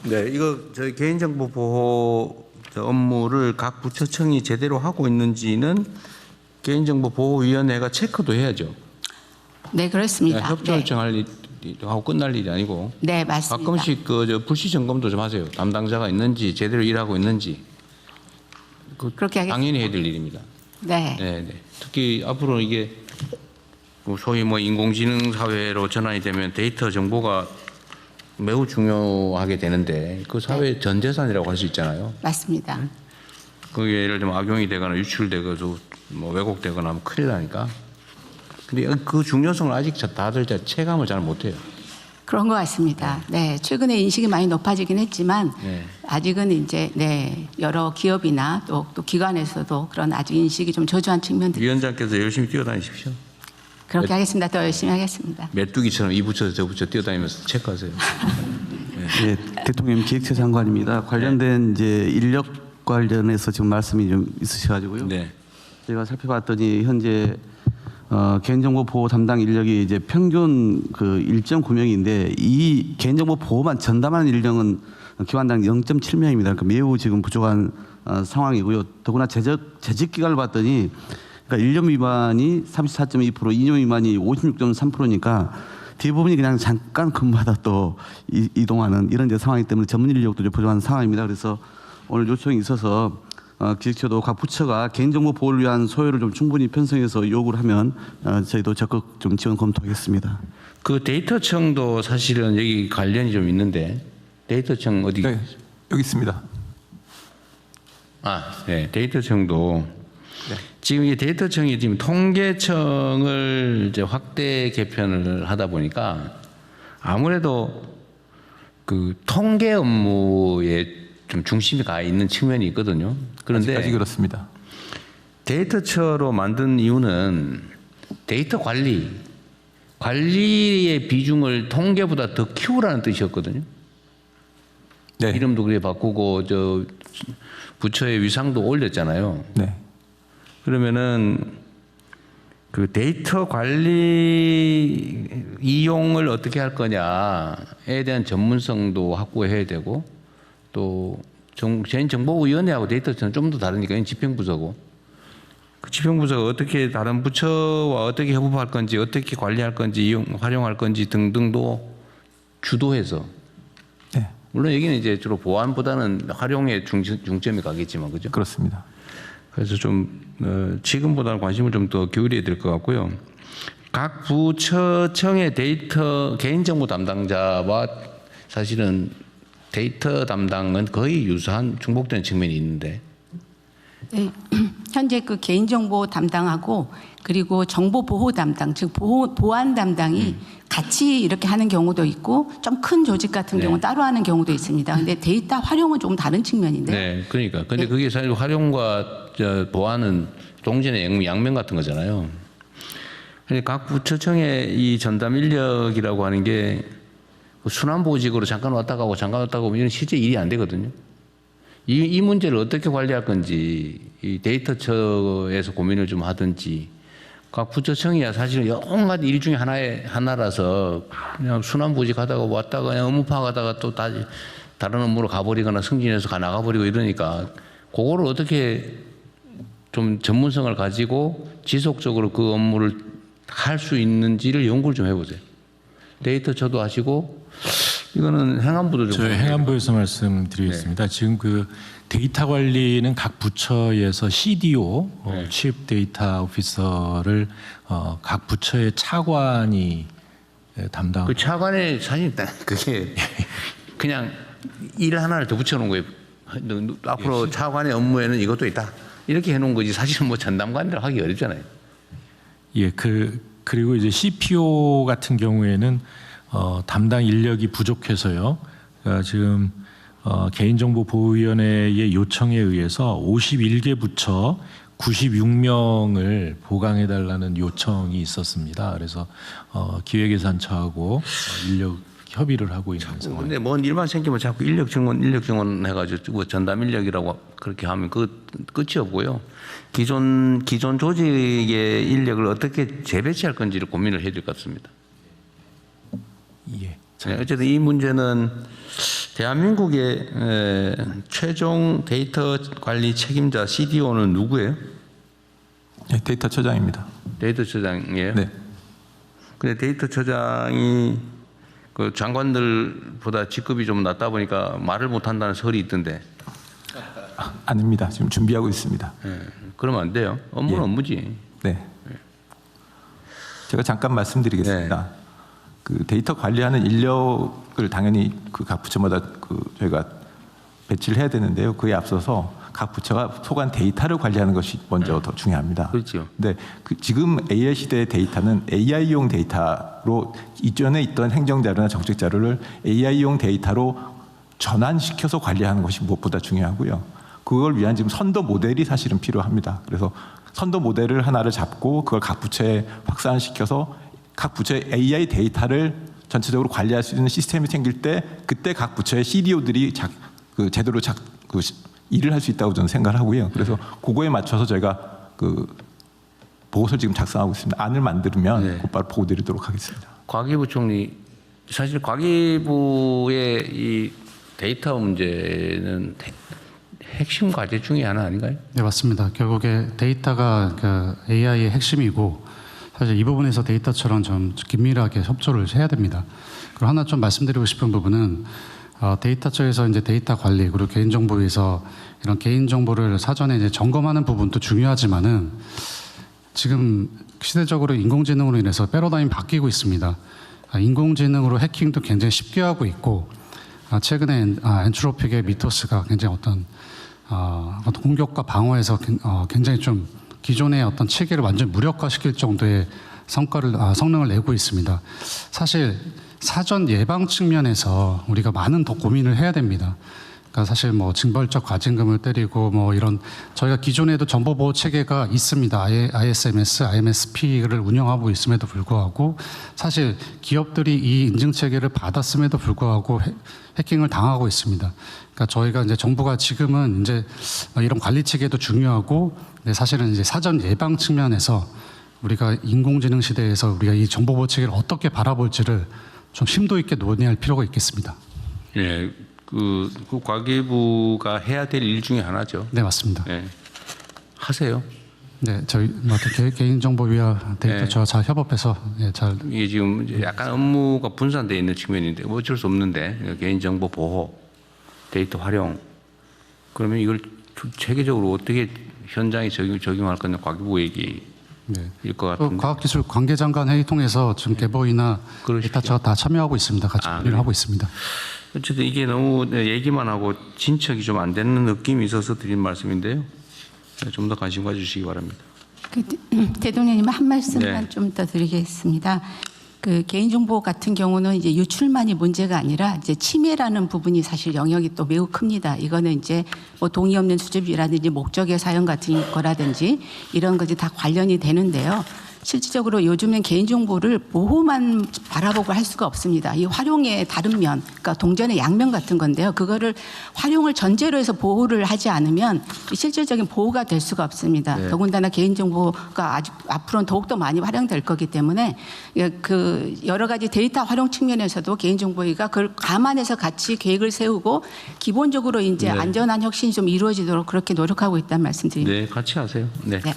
네, 이거 저희 개인정보 보호 업무를 각 부처청이 제대로 하고 있는지는 개인정보보호위원회가 체크도 해야죠. 네, 그렇습니다. 협조 요청할 일하고 끝날 일이 아니고. 네, 맞습니다. 가끔씩 그 불시 점검도 좀 하세요. 담당자가 있는지 제대로 일하고 있는지. 그렇게 하겠습니다. 당연히 해야 될 일입니다. 네. 네, 네. 특히 앞으로 이게 소위 뭐 인공지능 사회로 전환이 되면 데이터 정보가 매우 중요하게 되는데 그 사회 전 재산이라고 할 수 있잖아요. 맞습니다. 그게 예를 들면 악용이 되거나 유출되거나 뭐 왜곡되거나 하면 큰일 나니까. 근데 그 중요성을 아직 다들 체감을 잘 못해요. 그런 것 같습니다. 네, 최근에 인식이 많이 높아지긴 했지만 네. 아직은 이제 여러 기업이나 또 기관에서도 그런 아직 인식이 좀 저조한 측면들이 위원장께서 열심히 뛰어다니십시오. 그렇게 하겠습니다. 더 열심히 하겠습니다. 메뚜기처럼 이 부처 저 부처 뛰어다니면서 체크하세요. 네, 대통령 기획처 장관입니다. 관련된 이제 인력 관련해서 지금 말씀이 좀 있으셔가지고요. 네. 제가 살펴봤더니 현재 개인정보 보호 담당 인력이 이제 평균 그 1.9명인데 이 개인정보 보호만 전담하는 인력은 기관당 0.7명입니다. 그러니까 매우 지금 부족한 상황이고요. 더구나 재직 기간을 봤더니 그러니까 1년 미만이 34.2%, 2년 미만이 56.3%니까 대부분이 그냥 잠깐 근무하다 또 이동하는 이런 상황이기 때문에 전문 인력도 좀 부족한 상황입니다. 그래서 오늘 요청이 있어서 기획처도 각 부처가 개인정보 보호를 위한 소요를 좀 충분히 편성해서 요구를 하면 저희도 적극 좀 지원 검토하겠습니다. 그 데이터청도 사실은 여기 관련이 좀 있는데 데이터청 어디? 네, 여기 있습니다. 네, 데이터청도 지금 이 데이터청이 지금 통계청을 이제 확대 개편을 하다 보니까 아무래도 그 통계 업무에 좀 중심이 가 있는 측면이 있거든요. 그런데 아직까지 그렇습니다. 데이터처로 만든 이유는 데이터 관리의 비중을 통계보다 더 키우라는 뜻이었거든요. 네. 이름도 그래 바꾸고 저 부처의 위상도 올렸잖아요. 네. 그러면은 그 데이터 관리 이용을 어떻게 할 거냐에 대한 전문성도 확보해야 되고 또 개인정보위원회하고 데이터처는 좀 더 다르니까 집행부서고 그 집행부서가 어떻게 다른 부처와 어떻게 협업할 건지 어떻게 관리할 건지 활용할 건지 등등도 주도해서 네. 물론 여기는 이제 주로 보안보다는 활용에 중점이 가겠지만 그죠? 그렇습니다. 그래서 좀 지금보다는 관심을 좀 더 기울여야 될 것 같고요. 각 부처청의 데이터 개인정보 담당자와 사실은 데이터 담당은 거의 유사한 중복되는 측면이 있는데 네, 현재 그 개인정보 담당하고 그리고 정보보호 담당, 즉 보안 담당이 같이 이렇게 하는 경우도 있고 좀 큰 조직 같은 경우는 따로 하는 경우도 있습니다. 근데 데이터 활용은 조금 다른 측면인데. 네, 그러니까. 근데 그게 사실 활용과 보안은 동전의 양면 같은 거잖아요. 근데 각 부처청의 이 전담 인력이라고 하는 게 순환보직으로 잠깐 왔다 가고 잠깐 왔다 가고 이런 실제 일이 안 되거든요. 이 문제를 어떻게 관리할 건지 이 데이터처에서 고민을 좀 하든지 각 부처청이야 사실은 온갖 일 중에 하나라서 그냥 순환보직 하다가 왔다가 그냥 업무 파악하다가 또 다른 업무로 가버리거나 승진해서 나가버리고 이러니까 그거를 어떻게 좀 전문성을 가지고 지속적으로 그 업무를 할 수 있는지를 연구를 좀 해보세요. 데이터처도 하시고 이거는 행안부도 좀. 저희 행안부에서 말씀드리겠습니다. 지금 그 데이터 관리는 각 부처에서 CDO, Chief Data Officer를 각 부처의 차관이 담당. 그 차관의 사실 그게 그냥 일 하나를 더 붙여놓은 거예요. 앞으로 차관의 업무에는 이것도 있다. 이렇게 해놓은 거지 사실은 뭐 전담관들 하기 어렵잖아요. 예, 그리고 이제 CPO 같은 경우에는 담당 인력이 부족해서요. 그러니까 지금 개인정보보호위원회의 요청에 의해서 51개 부처 96명을 보강해달라는 요청이 있었습니다. 그래서 기획예산처하고 인력 협의를 하고 있는 상황입니다. 근데 뭔 일만 생기면 자꾸 인력 증원 해가지고 전담 인력이라고 그렇게 하면 그 끝이 없고요. 기존 조직의 인력을 어떻게 재배치할 건지를 고민을 해야 될 것 같습니다. 예. 네, 어쨌든 이 문제는 대한민국의 최종 데이터 관리 책임자 CDO는 누구예요? 네, 데이터처장입니다. 데이터처장이에요? 네. 근데 데이터처장이 그 장관들보다 직급이 좀 낮다 보니까 말을 못한다는 설이 있던데. 아닙니다. 지금 준비하고 있습니다. 그러면 안 돼요. 업무는 예. 업무지. 네. 제가 잠깐 말씀드리겠습니다. 그 데이터 관리하는 인력을 당연히 그 각 부처마다 그 저희가 배치를 해야 되는데요. 그에 앞서서 각 부처가 소관 데이터를 관리하는 것이 먼저 더 중요합니다. 그렇죠. 네, 그 지금 AI 시대의 데이터는 AI용 데이터로 이전에 있던 행정자료나 정책 자료를 AI용 데이터로 전환시켜서 관리하는 것이 무엇보다 중요하고요. 그걸 위한 지금 선도 모델이 사실은 필요합니다. 그래서 선도 모델을 하나를 잡고 그걸 각 부처에 확산시켜서 각 부처의 AI 데이터를 전체적으로 관리할 수 있는 시스템이 생길 때 그때 각 부처의 CDO들이 제대로 일을 할 수 있다고 저는 생각을 하고요. 그래서 그거에 맞춰서 저희가 그 보고서를 지금 작성하고 있습니다. 안을 만들면 네. 곧바로 보고드리도록 하겠습니다. 과기부 총리, 사실 과기부의 이 데이터 문제는 핵심 과제 중에 하나 아닌가요? 네, 맞습니다. 결국에 데이터가 그 AI의 핵심이고 사실 이 부분에서 데이터처럼 좀 긴밀하게 협조를 해야 됩니다. 그리고 하나 좀 말씀드리고 싶은 부분은 데이터 쪽에서 이제 데이터 관리 그리고 개인정보에서 이런 개인정보를 사전에 이제 점검하는 부분도 중요하지만은 지금 시대적으로 인공지능으로 인해서 패러다임이 바뀌고 있습니다. 인공지능으로 해킹도 굉장히 쉽게 하고 있고 최근에 엔트로픽의 미토스가 굉장히 어떤 공격과 방어에서 굉장히 좀 기존의 어떤 체계를 완전히 무력화시킬 정도의 성능을 내고 있습니다. 사실 사전 예방 측면에서 우리가 많은 더 고민을 해야 됩니다. 그러니까 사실 뭐 징벌적 과징금을 때리고 뭐 이런 저희가 기존에도 정보보호 체계가 있습니다. ISMS, IMSP를 운영하고 있음에도 불구하고 사실 기업들이 이 인증 체계를 받았음에도 불구하고 해킹을 당하고 있습니다. 그러니까 저희가 이제 정부가 지금은 이제 이런 관리 체계도 중요하고 사실은 이제 사전 예방 측면에서 우리가 인공지능 시대에서 우리가 이 정보보호 체계를 어떻게 바라볼지를 좀 심도 있게 논의할 필요가 있겠습니다. 예, 그 과기부가 해야 될 일 중에 하나죠. 네, 맞습니다. 예, 하세요. 네, 저희 개인정보위와 데이터처와 잘 협업해서 잘 이게 지금 이제 약간 업무가 분산되어 있는 측면인데 뭐 어쩔 수 없는데 개인정보 보호, 데이터 활용 그러면 이걸 체계적으로 어떻게 현장에 적용할 건지 과기부 얘기일 것 같은데. 과학기술 관계장관 회의 통해서 지금 개보이나 그러십시오. 데이터처가 다 참여하고 있습니다. 같이 논의를 하고 있습니다. 어쨌든 이게 너무 얘기만 하고 진척이 좀 안 되는 느낌이 있어서 드린 말씀인데요. 좀 더 관심 가주시기 바랍니다. 대통령님 한 말씀만 네. 좀 더 드리겠습니다. 그 개인정보 같은 경우는 이제 유출만이 문제가 아니라 이제 침해라는 부분이 사실 영역이 또 매우 큽니다. 이거는 이제 뭐 동의 없는 수집이라든지 목적의 사용 같은 거라든지 이런 것이 다 관련이 되는데요. 실질적으로 요즘엔 개인정보를 보호만 바라보고 할 수가 없습니다. 이 활용의 다른 면, 그러니까 동전의 양면 같은 건데요. 그거를 활용을 전제로 해서 보호를 하지 않으면 실질적인 보호가 될 수가 없습니다. 네. 더군다나 개인정보가 아직 앞으로는 더욱더 많이 활용될 거기 때문에 그 여러 가지 데이터 활용 측면에서도 개인정보위가 그걸 감안해서 같이 계획을 세우고 기본적으로 이제 네. 안전한 혁신이 좀 이루어지도록 그렇게 노력하고 있다는 말씀드립니다. 네, 같이 하세요. 네. 네.